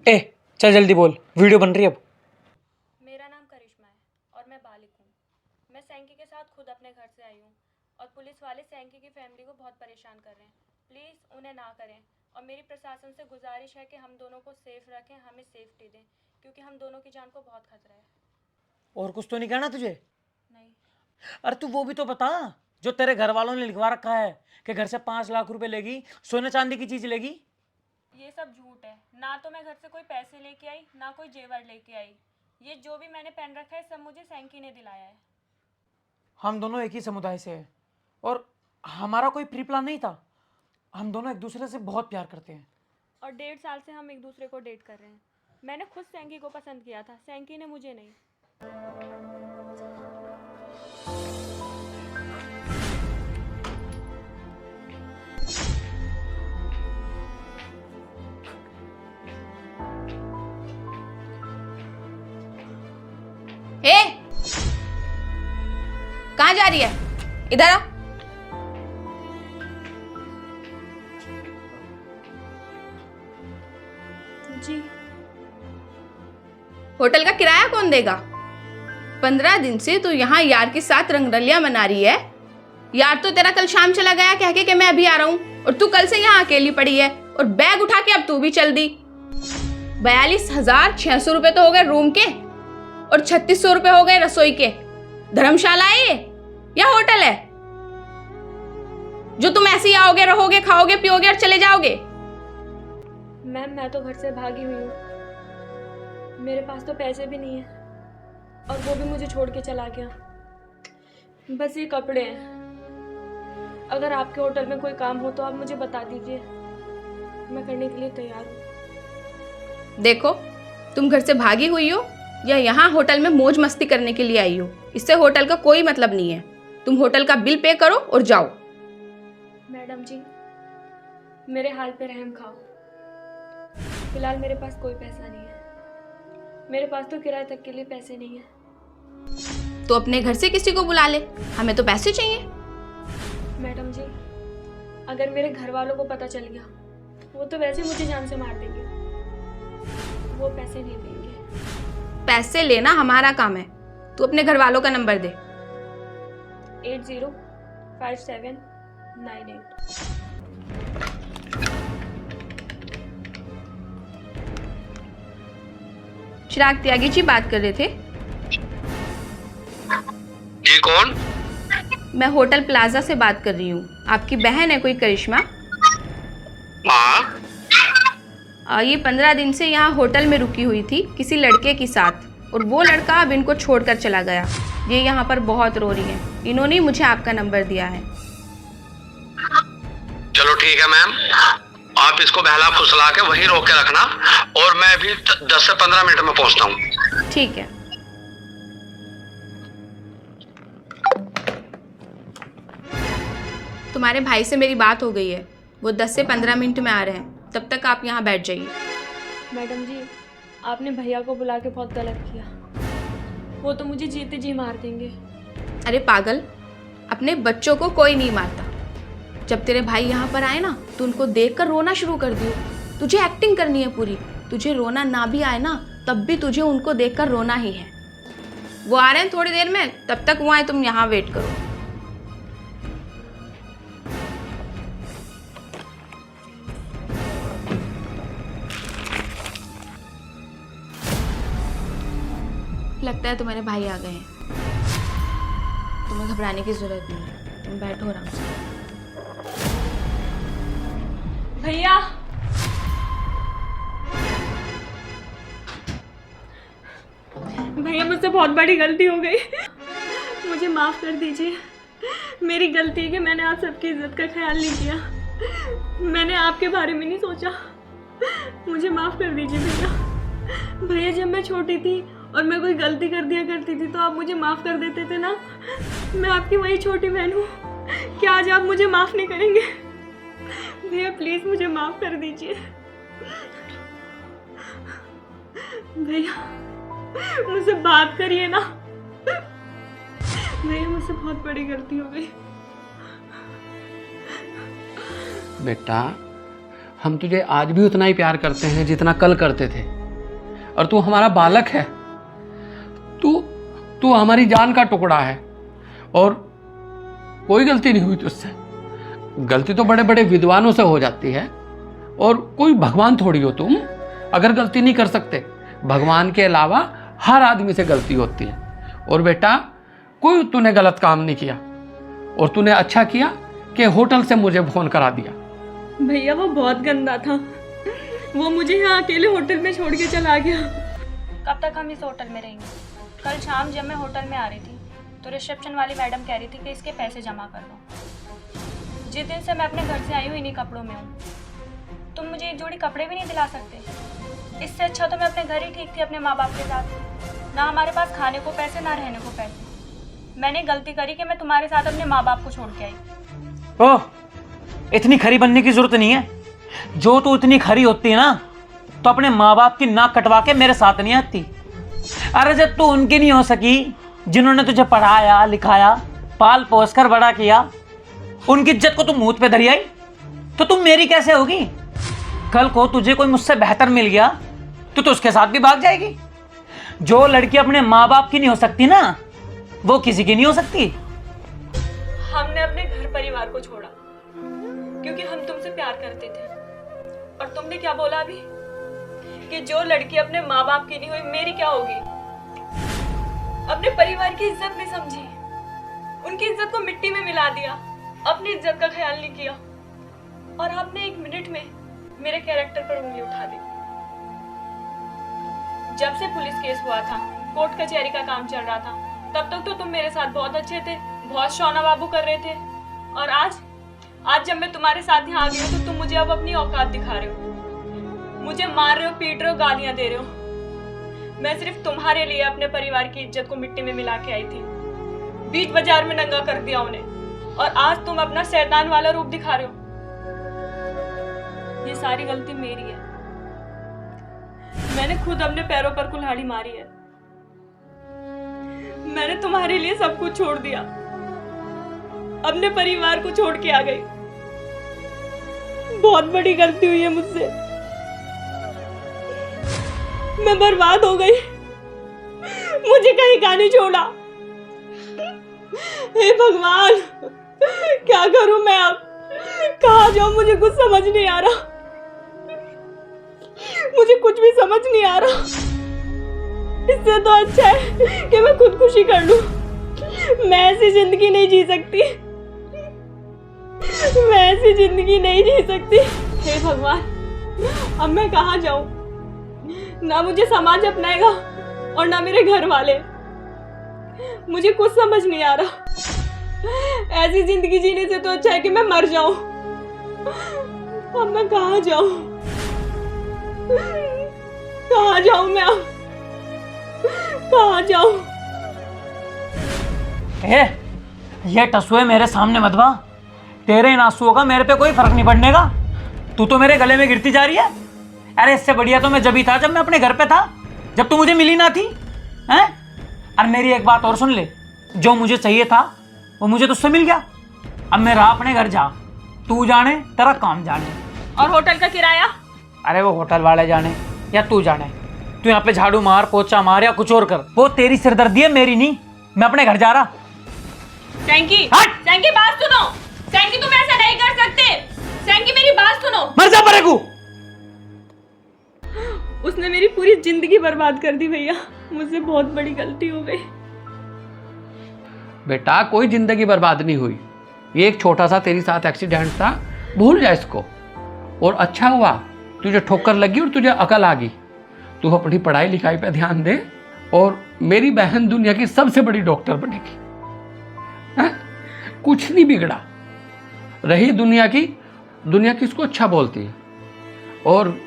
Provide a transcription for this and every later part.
ए चल जल्दी बोल, वीडियो बन रही है अब। मेरा नाम करिश्मा है और मैं बालिक हूँ। मैं सैंकी के साथ खुद अपने घर से आई हूँ और पुलिस वाले सैंकी की फैमिली को बहुत परेशान कर रहे हैं। प्लीज़ उन्हें ना करें और मेरी प्रशासन से गुजारिश है कि हम दोनों को सेफ रखें, हमें सेफ्टी दें क्योंकि हम दोनों की जान को बहुत खतरा है। और कुछ तो नहीं कहना तुझे? नहीं। अरे तू वो भी तो बता, जो तेरे घर वालों ने लिखवा रखा है कि घर से 5 लाख रुपए लेगी, सोने चांदी की चीज लेगी। ये सब झूठ है। ना तो मैं घर से कोई पैसे लेके आई, ना कोई जेवर लेके आई। ये जो भी मैंने पहन रखा है सब मुझे सैंकी ने दिलाया है। हम दोनों एक ही समुदाय से हैं और हमारा कोई प्री प्लान नहीं था। हम दोनों एक दूसरे से बहुत प्यार करते हैं। और 1.5 साल से हम एक दूसरे को डेट कर रहे हैं। मैंने खुद सैंकी को पसंद किया था, सैंकी ने मुझे नहीं। हे, कहाँ जा रही है? इधर आ। जी। होटल का किराया कौन देगा? 15 दिन से तू यहाँ यार के साथ रंगरलियां मना रही है। यार तो तेरा कल शाम चला गया कह के कि मैं अभी आ रहा हूँ, और तू कल से यहाँ अकेली पड़ी है और बैग उठा के अब तू भी चल दी। 42,600 रुपए तो हो गए रूम के और 3600 रुपए हो गए रसोई के। धर्मशाला है ये या होटल है जो तुम ऐसे ही आओगे, रहोगे, खाओगे, पियोगे और चले जाओगे? मैम, मैं तो घर से भागी हुई हूँ। मेरे पास तो पैसे भी नहीं है और वो भी मुझे छोड़ के चला गया। बस ये कपड़े हैं। अगर आपके होटल में कोई काम हो तो आप मुझे बता दीजिए, मैं करने के लिए तैयार हूँ। देखो, तुम घर से भागी हुई हो या यहाँ होटल में मौज मस्ती करने के लिए आई हो, इससे होटल का कोई मतलब नहीं है। तुम होटल का बिल पे करो और जाओ। मैडम जी, मेरे हाल पे रहम खाओ। फिलहाल मेरे पास कोई पैसा नहीं है। मेरे पास तो किराए तक के लिए पैसे नहीं है। तो अपने घर से किसी को बुला ले, हमें तो पैसे चाहिए। मैडम जी, अगर मेरे घर वालों को पता चल गया, वो तो वैसे मुझे जान से मार देंगे। वो पैसे नहीं देंगे। पैसे लेना हमारा काम है। तू अपने घर वालों का नंबर दे। 805798। चिराग त्यागी जी बात कर रहे थे। जी कौन? मैं होटल प्लाजा से बात कर रही हूँ। आपकी बहन है कोई करिश्मा? हाँ। ये 15 दिन से यहाँ होटल में रुकी हुई थी किसी लड़के के साथ, और वो लड़का अब इनको छोड़कर चला गया। ये यहाँ पर बहुत रो रही है। इन्होंने मुझे आपका नंबर दिया है। चलो ठीक है मैम, आप इसको बहला फुसला के वहीं रोक के रखना और मैं भी 10 से 15 मिनट में पहुंचता हूँ। ठीक है। तुम्हारे भाई से मेरी बात हो गई है, वो 10 से 15 मिनट में आ रहे हैं। तब तक आप यहाँ बैठ जाइए। मैडम जी, आपने भैया को बुला के बहुत गलत किया। वो तो मुझे जीते जी मार देंगे। अरे पागल, अपने बच्चों को कोई नहीं मारता। जब तेरे भाई यहाँ पर आए ना तो उनको देखकर रोना शुरू कर दियो। तुझे एक्टिंग करनी है पूरी। तुझे रोना ना भी आए ना तब भी तुझे उनको देखकर रोना ही है। वो आ रहे हैं थोड़ी देर में, तब तक वो आए, तुम यहाँ वेट करो। लगता है तुम्हारे भाई आ गए हैं। तुम्हें घबराने की जरूरत नहीं है, तुम बैठो आराम से। भैया, भैया मुझसे बहुत बड़ी गलती हो गई। मुझे माफ़ कर दीजिए। मेरी गलती है कि मैंने आप सबकी इज्जत का ख्याल नहीं किया। मैंने आपके बारे में नहीं सोचा। मुझे माफ़ कर दीजिए भैया। भैया, जब मैं छोटी थी और मैं कोई गलती कर दिया करती थी तो आप मुझे माफ़ कर देते थे ना। मैं आपकी वही छोटी बहन हूँ। क्या आज आप मुझे माफ़ नहीं करेंगे? भैया प्लीज़ मुझे माफ़ कर दीजिए। भैया मुझसे बात करिए ना। भैया मुझसे बहुत बड़ी गलती हो गई। बेटा, हम तुझे आज भी उतना ही प्यार करते हैं जितना कल करते थे, और तू हमारा बालक है। तू हमारी जान का टुकड़ा है, और कोई गलती नहीं हुई तुझसे। गलती तो बड़े बड़े विद्वानों से हो जाती है, और कोई भगवान थोड़ी हो तुम अगर गलती नहीं कर सकते। भगवान के अलावा हर आदमी से गलती होती है। और बेटा, कोई तूने गलत काम नहीं किया, और तूने अच्छा किया कि होटल से मुझे फोन करा दिया। भैया वो बहुत गंदा था, वो मुझे यहाँ अकेले होटल में छोड़ के चला गया। कब तक हम इस होटल में रहेंगे? कल शाम जब मैं होटल में आ रही थी तो रिसेप्शन वाली मैडम कह रही थी कि इसके पैसे जमा कर दो। जिस दिन से मैं अपने घर से आई हूँ इन्हीं कपड़ों में हूँ। तुम मुझे एक जोड़ी कपड़े भी नहीं दिला सकते? इससे अच्छा तो मैं अपने घर ही ठीक थी अपने माँ बाप के साथ। ना हमारे पास खाने को पैसे, ना रहने को पैसे। मैंने गलती करी कि मैं तुम्हारे साथ अपने माँ बाप को छोड़ के आई। ओह, इतनी खरी बनने की जरूरत नहीं है। जो तू इतनी खरी होती है ना तो अपने माँ बाप की नाक कटवा के मेरे साथ नहीं आती। अरे जब तू उनकी नहीं हो सकी जिन्होंने तुझे पढ़ाया लिखाया पाल पोस कर बड़ा किया, उनकी इज्जत को तू मुंह पे धरी आई, तो तुम मेरी कैसे होगी? कल को तुझे कोई मुझसे बेहतर मिल गया तो उसके साथ भी भाग जाएगी। जो लड़की अपने माँ बाप की नहीं हो सकती ना, वो किसी की नहीं हो सकती। हमने अपने घर परिवार को छोड़ा क्योंकि हम तुमसे प्यार करते थे। और तुमने क्या बोला अभी कि जो लड़की अपने माँ बाप की नहीं हुई मेरी क्या होगी? अपने परिवार की इज्जत नहीं समझी, उनकी इज्जत को मिट्टी में मिला दिया, अपनी इज्जत का ख्याल नहीं किया, और आपने 1 मिनट में मेरे कैरेक्टर पर उंगली उठा दी। जब से पुलिस केस हुआ था, कोर्ट कचहरी का काम चल रहा था, तब तक तो तुम मेरे साथ बहुत अच्छे थे, बहुत शौना बाबू कर रहे थे। और आज जब मैं तुम्हारे साथ यहाँ आ गई हूँ तो तुम मुझे अब अपनी औकात दिखा रहे हो, मुझे मार रहे हो, पीट रहे हो, गालियां दे रहे हो। मैं सिर्फ तुम्हारे लिए अपने परिवार की इज्जत को मिट्टी में मिला के आई थी, बीच बाजार में नंगा कर दिया उन्हें, और आज तुम अपना शैतान वाला रूप दिखा रहे हो। ये सारी गलती मेरी है, मैंने खुद अपने पैरों पर कुल्हाड़ी मारी है। मैंने तुम्हारे लिए सब कुछ छोड़ दिया, अपने परिवार को छोड़ के आ गई। बहुत बड़ी गलती हुई है मुझसे, मैं बर्बाद हो गई, मुझे कहीं का नहीं छोड़ा। हे भगवान, क्या करूं मैं अब? कहाँ जाऊं? मुझे कुछ समझ नहीं आ रहा, मुझे कुछ भी समझ नहीं आ रहा। इससे तो अच्छा है कि मैं खुदकुशी कर लूं। मैं ऐसी जिंदगी नहीं जी सकती, मैं ऐसी जिंदगी नहीं जी सकती। हे भगवान, अब मैं कहाँ जाऊं? ना मुझे समाज अपनाएगा और ना मेरे घर वाले। मुझे कुछ समझ नहीं आ रहा। ऐसी जिंदगी जीने से तो अच्छा है कि मैं मर जाऊं। अब मैं कहाँ जाऊं? कहाँ जाऊं मैं अब? कहाँ जाऊं? ये टसुए मेरे सामने मत बा। तेरे इन आंसुओं का मेरे पे कोई फर्क नहीं पड़ने का। तू तो मेरे गले में गिरती जा रही है। अरे इससे बढ़िया तो मैं जब मैं अपने घर पे था, जब तू मुझे मिली ना थी, हैं? और मेरी एक बात और सुन ले, जो मुझे चाहिए था वो मुझे तुझसे मिल गया। अब मैं रहा अपने घर जा, तू जाने, तेरा काम जाने। और होटल का किराया? अरे वो होटल वाले जाने या तू जाने। तू यहाँ पे झाड़ू मार, पोछा मार या कुछ और कर, वो तेरी सिरदर्दी है, मेरी नहीं। मैं अपने घर जा रहा। सैंकी, सैंकी बात सुनो। सैंकी तुम ऐसा नहीं कर सकते। सैंकी मेरी बात सुनो। मर जा परेगू। उसने मेरी पूरी जिंदगी बर्बाद कर दी भैया, मुझसे बहुत बड़ी गलती हो गई। बेटा, कोई जिंदगी बर्बाद नहीं हुई, ये एक छोटा सा तेरे साथ एक्सीडेंट था, भूल जा इसको। और अच्छा हुआ तुझे ठोकर लगी और तुझे अकल आ गई। तू अपनी पढ़ाई लिखाई पे ध्यान दे, और मेरी बहन दुनिया की सबसे बड़ी डॉक्टर बनेगी। हैं? कुछ नहीं बिगड़ा। रही दुनिया की इसको अच्छा बोलती है, और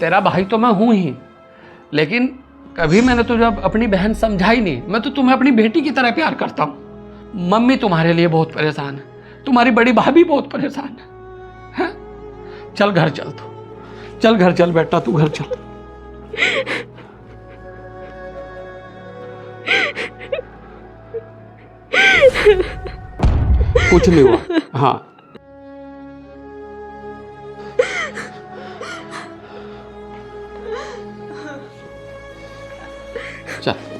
तेरा भाई तो मैं हूं ही, लेकिन कभी मैंने तुझे अपनी बहन समझाई नहीं। मैं तो तुम्हें अपनी बेटी की तरह प्यार करता हूं। मम्मी तुम्हारे लिए बहुत परेशान है, तुम्हारी बड़ी भाभी बहुत परेशान है। चल घर चल, तू चल घर चल बेटा, तू घर चल। कुछ नहीं हुआ। हाँ चल